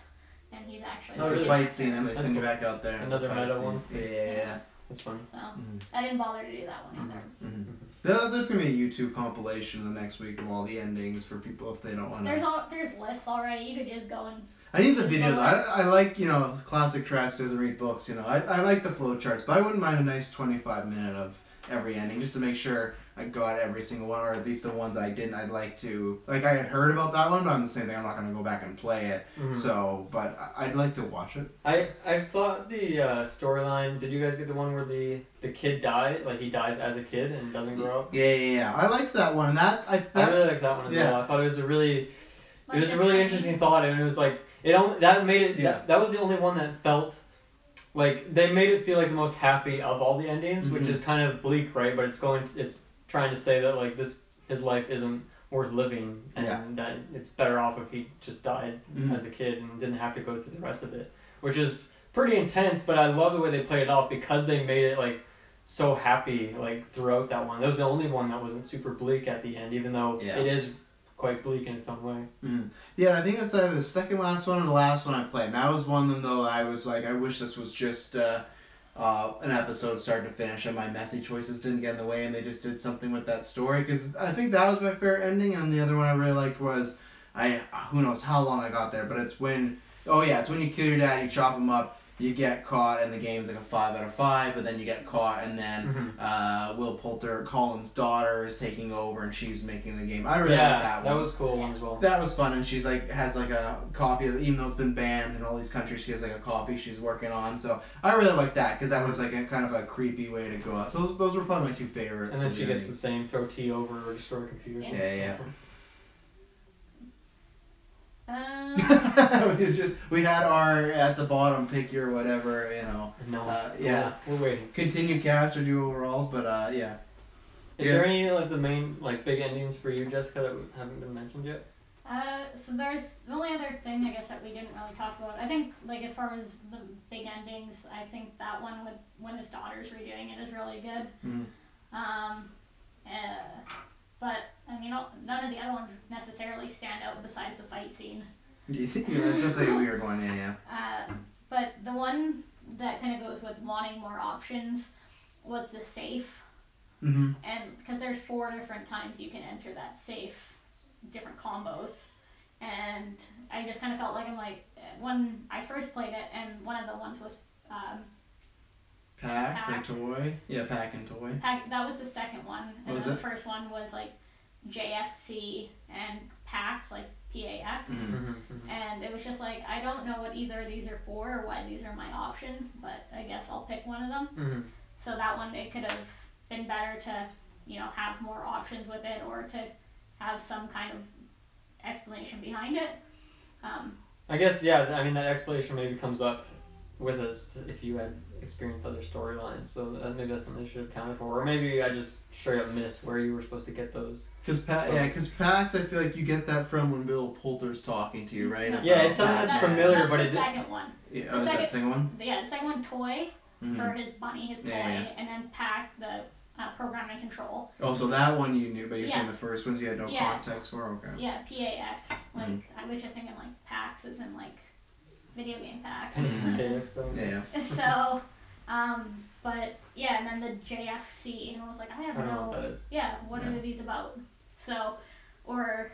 C: and he's actually.
B: It's
A: really?
B: a fight scene and they
A: That's
B: send you
A: cool.
B: back out there. And
A: Another
B: it's a fight
A: meta
B: scene.
A: one.
B: Yeah.
A: That's funny.
C: So I didn't bother to do that one either.
B: There's gonna be a YouTube compilation in the next week of all the endings for people if they don't want to.
C: There's lists already. You could just go and.
B: I need the video though. I like, classic trash doesn't read books, I like the flow charts, but I wouldn't mind a nice 25-minute of every ending just to make sure I got every single one, or at least the ones I didn't. I'd like to, I had heard about that one, but I'm the same thing, I'm not going to go back and play it, so, but I'd like to watch it.
A: I thought the storyline, did you guys get the one where the kid died, like he dies as a kid and doesn't grow up?
B: Yeah, I liked that one,
A: I really liked that one as well. I thought it was a really interesting thought, and it was like, that made it, that was the only one that felt like they made it feel like the most happy of all the endings, which is kind of bleak, right? But it's trying to say that like his life isn't worth living, and that it's better off if he just died as a kid and didn't have to go through the rest of it, which is pretty intense. But I love the way they played it off because they made it like so happy like throughout that one. That was the only one that wasn't super bleak at the end, even though it is quite bleak in its own way.
B: Yeah, I think that's either the second last one or the last one I played. And that was one though I was like, I wish this was just an episode start to finish and my messy choices didn't get in the way and they just did something with that story, because I think that was my favorite ending. And the other one I really liked was, who knows how long I got there, but it's when you kill your dad, you chop him up, you get caught, and the game's like a 5 out of 5, but then you get caught, and then Will Poulter, Colin's daughter, is taking over, and she's making the game. I really like that one.
A: That was a cool one as well.
B: That was fun, and she's like has like a copy of it, even though it's been banned in all these countries. She has like a copy she's working on. So I really like that because that was like a kind of a creepy way to go out. So those were probably my two favorites.
A: And then she gets the same, throw tea over or destroy computers.
B: Yeah.
C: Um,
B: we had our at the bottom pick your whatever,
A: We're waiting.
B: Continue cast or do overalls, but
A: Is there any like the main like big endings for you, Jessica, that haven't been mentioned yet?
C: So there's the only other thing I guess that we didn't really talk about. I think like as far as the big endings, I think that one with when his daughter's redoing it is really good. But I mean, none of the other ones necessarily stand out besides the fight scene.
B: Yeah, it's definitely a weird one, yeah.
C: But the one that kind of goes with wanting more options was the safe. And because there's 4 different times you can enter that safe, different combos. And I just kind of felt like when I first played it, and one of the ones was
B: Pack or toy? Yeah, pack and toy.
C: That was the second one. And then the first one was like JFC and PAX, like PAX. And it was just like, I don't know what either of these are for or why these are my options, but I guess I'll pick one of them. So that one, it could have been better to, have more options with it or to have some kind of explanation behind it.
A: I guess, I mean, that explanation maybe comes up with us if you had experienced other storylines, so maybe that's something they should have accounted for, or maybe I just straight up missed where you were supposed to get those.
B: Because PAX, I feel like you get that from when Bill Poulter's talking to you, right?
A: Yeah, it's something that's familiar, but
C: it's the second one.
B: Yeah, is that the second one?
C: Yeah, the second one, toy, for his bunny, his toy, and then PAC, the program and control.
B: Oh, so that one you knew, but you're saying the first ones you had no context for? Okay.
C: Yeah, PAX. Like, I was just thinking, like, PAX is in, like, video game pack.
B: Yeah.
C: So, but, yeah, and then the JFC, and I was like, I don't know what that is. Yeah, what are these about? So, or,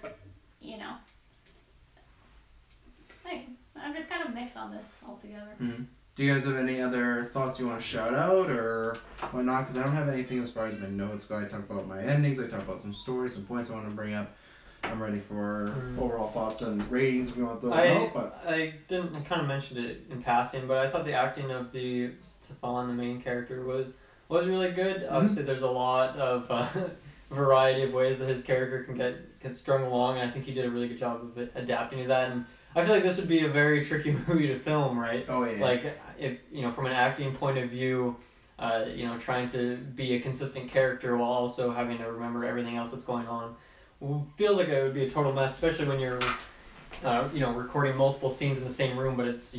C: I'm just kind of mixed on this altogether.
B: Do you guys have any other thoughts you want to shout out or whatnot? Because I don't have anything as far as my notes go. I talk about my endings, I talk about some stories, some points I want to bring up. I'm ready for overall thoughts and ratings if you want those out. But
A: I kind of mentioned it in passing, but I thought the acting of Stefan, the main character, was really good. Obviously, there's a lot of variety of ways that his character can get strung along, and I think he did a really good job of adapting to that. And I feel like this would be a very tricky movie to film, right?
B: Oh yeah.
A: Like if from an acting point of view, trying to be a consistent character while also having to remember everything else that's going on, feels like it would be a total mess, especially when you're recording multiple scenes in the same room, but it's,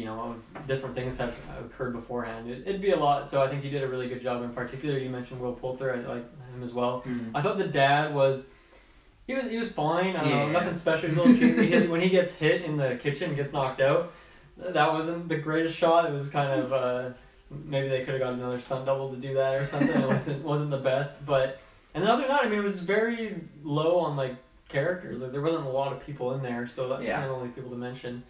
A: different things have occurred beforehand. It'd be a lot, so I think you did a really good job. In particular, you mentioned Will Poulter, I like him as well.
B: Mm-hmm.
A: I thought the dad he was fine, I don't know,
B: Yeah.
A: nothing special, he's a little cheesy. When he gets hit in the kitchen, gets knocked out, that wasn't the greatest shot. It was kind of, maybe they could have got another stunt double to do that or something. It wasn't the best, but, and then other than that, I mean, it was very low on, like, characters. Like, there wasn't a lot of people in there, so that's kind of the only people to mention.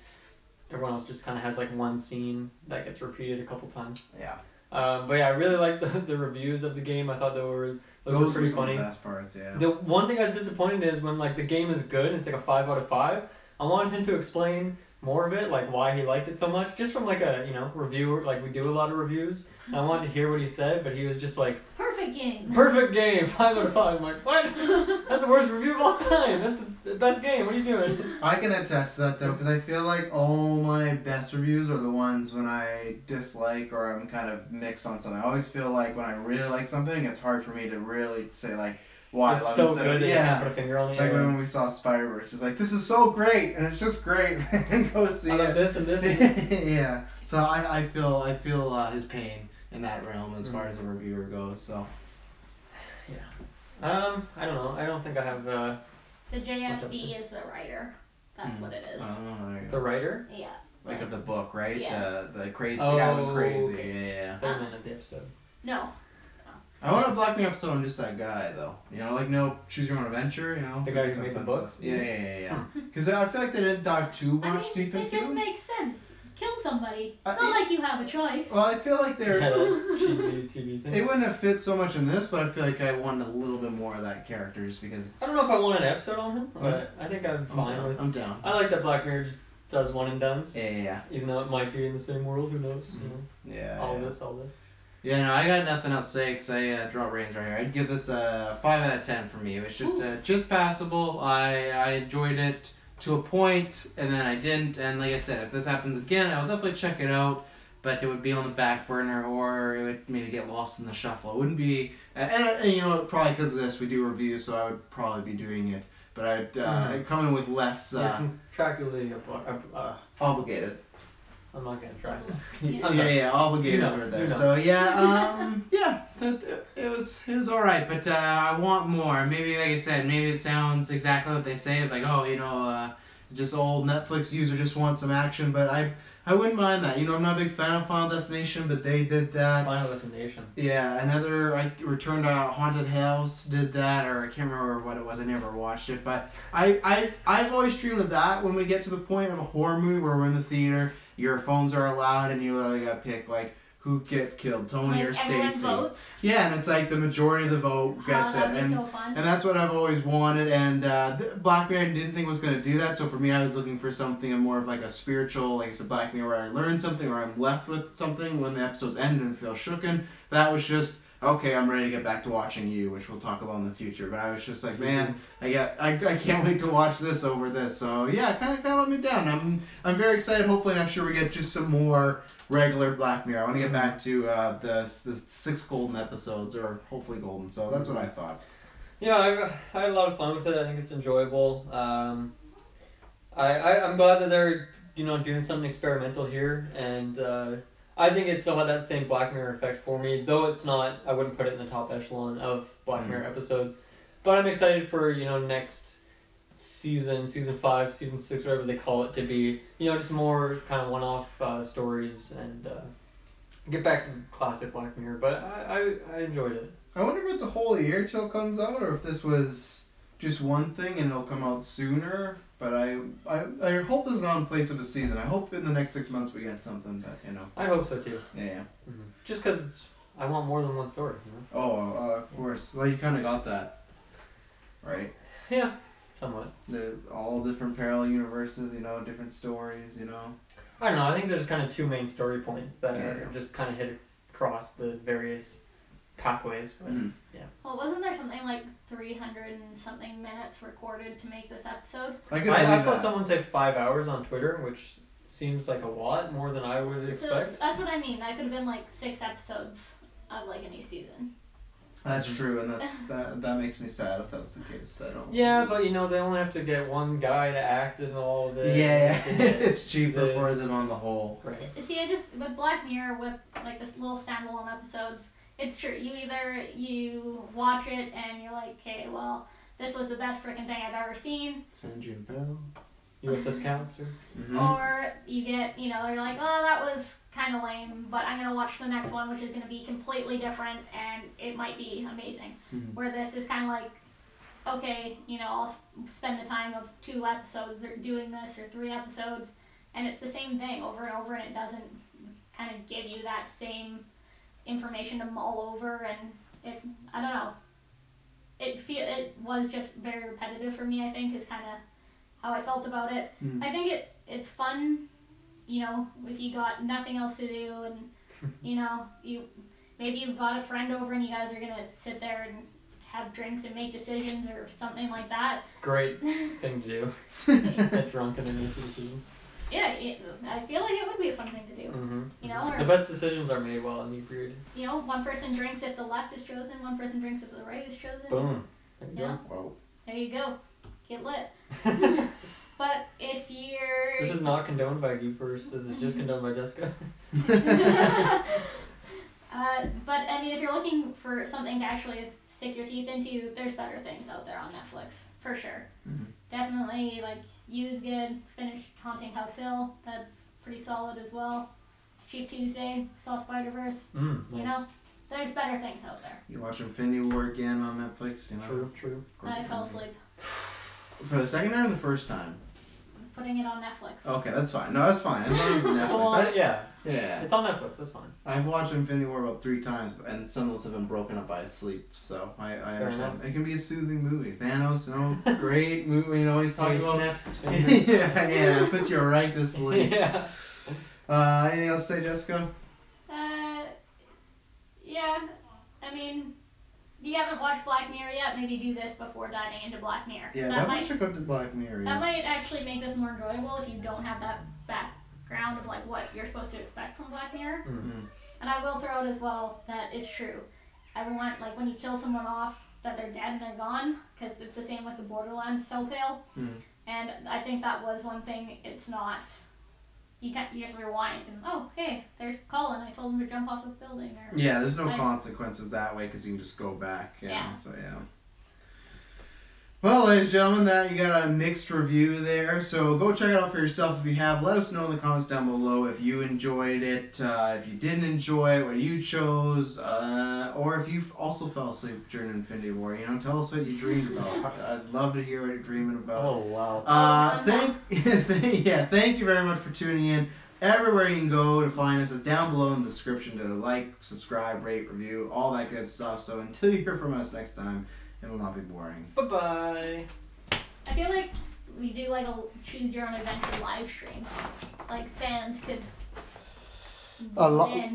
A: Everyone else just kind of has like one scene that gets repeated a couple times.
B: Yeah.
A: But yeah, I really liked the reviews of the game. I thought those were pretty funny.
B: The best parts, yeah.
A: The one thing I was disappointed is when like the game is good and it's like a 5 out of 5. I wanted him to explain more of it, like why he liked it so much, just from like a reviewer. Like we do a lot of reviews, and I wanted to hear what he said, but he was just like,
C: Perfect game.
A: perfect game, 5 out of 5. I'm like, what? That's the worst review of all time. That's the best game. What are you doing?
B: I can attest to that though, because I feel like all my best reviews are the ones when I dislike or I'm kind of mixed on something. I always feel like when I really like something, it's hard for me to really say like why
A: It's
B: I love
A: so
B: it.
A: good that you can't put a finger on it.
B: Like when we saw Spider-Verse, it's like, this is so great, and it's just great, and go see
A: I love
B: it.
A: this and this. And
B: Yeah, so I feel his pain in that realm as far as a reviewer goes. So
A: I don't know. I don't think I have
C: The JFD is the writer. That's what it is.
B: there you
A: the
B: go.
A: writer.
C: Yeah.
B: Like of the book, right?
C: Yeah.
B: The crazy the guy went crazy.
A: Okay.
B: Yeah.
A: 30 minute the episode.
C: No.
B: I want a Black Mirror episode on just that guy though. Choose your own adventure.
A: The guy who
B: some
A: made the
B: fun
A: book?
B: stuff. Yeah. Because I feel like they didn't dive too much deep
C: it
B: into
C: just
B: it.
C: makes sense. Kill somebody.
B: I-
C: It's not like you have a choice.
B: Well, I feel like they're.
A: Yeah, that cheesy TV thing.
B: It wouldn't have fit so much in this, but I feel like I wanted a little bit more of that character just because it's.
A: I don't know if I want an episode on him, but I think I'm fine with.
B: I'm down.
A: I like that Black Mirror just does one and dones.
B: Yeah.
A: Even though it might be in the same world, who knows?
B: Yeah.
A: All this.
B: Yeah, no, I got nothing else to say because I draw ratings right here. I'd give this a 5 out of 10 for me. It was just passable. I enjoyed it to a point, and then I didn't. And like I said, if this happens again, I will definitely check it out. But it would be on the back burner, or it would maybe get lost in the shuffle. It wouldn't be, and probably because of this, we do reviews, so I would probably be doing it. But I'd come in with less
A: Contractually,
B: obligated.
A: I'm not gonna try.
B: Yeah, obligated are there. So it was all right, but I want more. Maybe like I said, maybe it sounds exactly what they say, like just old Netflix user just wants some action. But I wouldn't mind that. I'm not a big fan of Final Destination, but they did that.
A: Final Destination.
B: Yeah, I Return to Haunted House did that, or I can't remember what it was. I never watched it, but I've always dreamed of that when we get to the point of a horror movie where we're in the theater. Your phones are allowed, and you literally got to pick like who gets killed, Tony or Stacy.
C: Votes.
B: Yeah, and it's like the majority of the vote gets it,
C: That'd be so fun.
B: and that's what I've always wanted. And Black Mirror I didn't think was gonna do that. So for me, I was looking for something more of like a spiritual, like it's a Black Mirror where I learned something, or I'm left with something when the episodes end and feel shooken. That was just. Okay, I'm ready to get back to watching you, which we'll talk about in the future. But I was just like, man, I can't wait to watch this over this. So yeah, kind of let me down. I'm very excited. Hopefully next year we get just some more regular Black Mirror. I want to get back to the 6 golden episodes, or hopefully golden. So that's what I thought.
A: Yeah, I had a lot of fun with it. I think it's enjoyable. I'm glad that they're doing something experimental here, and I think it still had that same Black Mirror effect for me, though it's not. I wouldn't put it in the top echelon of Black Mirror episodes, but I'm excited for next season 5, season 6, whatever they call it, to be just more kind of one-off stories and get back to classic Black Mirror. But I enjoyed it.
B: I wonder if it's a whole year till it comes out, or if this was just one thing and it'll come out sooner. But I hope this is on place of the season. I hope in the next 6 months we get something, but
A: I hope so too.
B: Yeah.
A: Mm-hmm. Just because I want more than one story.
B: Oh, of course. Well, you kind of got that, right?
A: Yeah, somewhat.
B: All different parallel universes, different stories,
A: I don't know. I think there's kind of 2 main story points that are just kind of hit across the various pathways. But,
B: Mhm.
C: Well, wasn't there something like 300 and something minutes recorded to make this episode?
A: I saw someone say 5 hours on Twitter, which seems like a lot more than I would
C: So
A: expect.
C: that's what I mean. That could have been like 6 episodes of like a new season.
B: That's true, and that makes me sad if that's the case. I don't.
A: Yeah, but you know they only have to get one guy to act in all of it.
B: Yeah, it's cheaper
A: this.
B: for them on the whole.
A: Right.
C: See, I just with Black Mirror with like this little standalone episodes, it's true. You watch it and you're like, okay, well, this was the best freaking thing I've ever seen.
A: San Junipero, USS Callister.
B: Mm-hmm.
C: Or you get, you're like, oh, that was kind of lame, but I'm going to watch the next one, which is going to be completely different, and it might be amazing.
B: Mhm.
C: Where this is kind of like, okay, I'll spend the time of 2 episodes or doing this, or 3 episodes, and it's the same thing over and over, and it doesn't kind of give you that same information to mull over, and it's, I don't know. It was just very repetitive for me, I think, is kind of how I felt about it.
B: Mhm.
C: I think it's fun, if you got nothing else to do, and maybe you've got a friend over and you guys are gonna sit there and have drinks and make decisions or something like that.
A: Great thing to do. Get drunk and then make decisions.
C: Yeah, I feel like it would be a fun thing to do.
A: Mm-hmm. The best decisions are made while inebriated.
C: One person drinks if the left is chosen, one person drinks if the right is chosen.
A: Boom. There you
C: Yeah.
A: go.
B: Whoa.
C: There you go. Get lit. But if you're...
A: This is not condoned by GeekVerse. This is just condoned by Jessica.
C: But I mean, if you're looking for something to actually stick your teeth into, there's better things out there on Netflix, for sure.
B: Mhm.
C: Definitely, like, You's good, finished Haunting House Hill, that's pretty solid as well. Chief Tuesday, saw Spider-Verse,
A: Nice.
C: there's better things out there.
B: You watch Infinity War again on Netflix,
A: True.
C: I fell asleep
B: For the second time or the first time?
C: putting it on Netflix.
B: Okay, that's fine. No, that's fine. As long as it's Netflix.
A: Well, yeah.
B: Yeah.
A: It's on Netflix. That's fine.
B: I've watched Infinity War about 3 times, and some of those have been broken up by sleep, so I understand.
A: enough.
B: It can be a soothing movie. Thanos, great movie, he's talking
A: He
B: about...
A: snaps his fingers.
B: yeah, it puts you right to sleep.
A: Yeah.
B: Anything else to say, Jessica?
C: Yeah, I mean, if you haven't watched Black Mirror yet, maybe do this before diving into Black Mirror.
B: Yeah,
C: that
B: definitely
C: might,
B: check out the Black Mirror.
C: that
B: Yeah.
C: might actually make this more enjoyable if you don't have that background of like what you're supposed to expect from Black Mirror.
B: Mhm.
C: And I will throw out as well that it's true. I want, like, when you kill someone off, that they're dead and they're gone, because it's the same with the Borderlands Telltale.
B: Mhm.
C: And I think that was one thing. It's not. You just rewind and, oh, hey, there's Colin. I told him to jump off this building. Or
B: Yeah, there's no consequences that way because you can just go back.
C: Yeah.
B: So yeah. Well, ladies and gentlemen, that you got a mixed review there. So go check it out for yourself if you have. Let us know in the comments down below if you enjoyed it, if you didn't enjoy it, what you chose, or if you also fell asleep during Infinity War. Tell us what you dreamed about. I'd love to hear what you're dreaming about.
A: Oh wow.
B: Thank you very much for tuning in. Everywhere you can go to find us is down below in the description to like, subscribe, rate, review, all that good stuff. So until you hear from us next time, it will not be boring.
A: Bye-bye.
C: I feel like we do like a choose your own adventure live stream. Like fans could.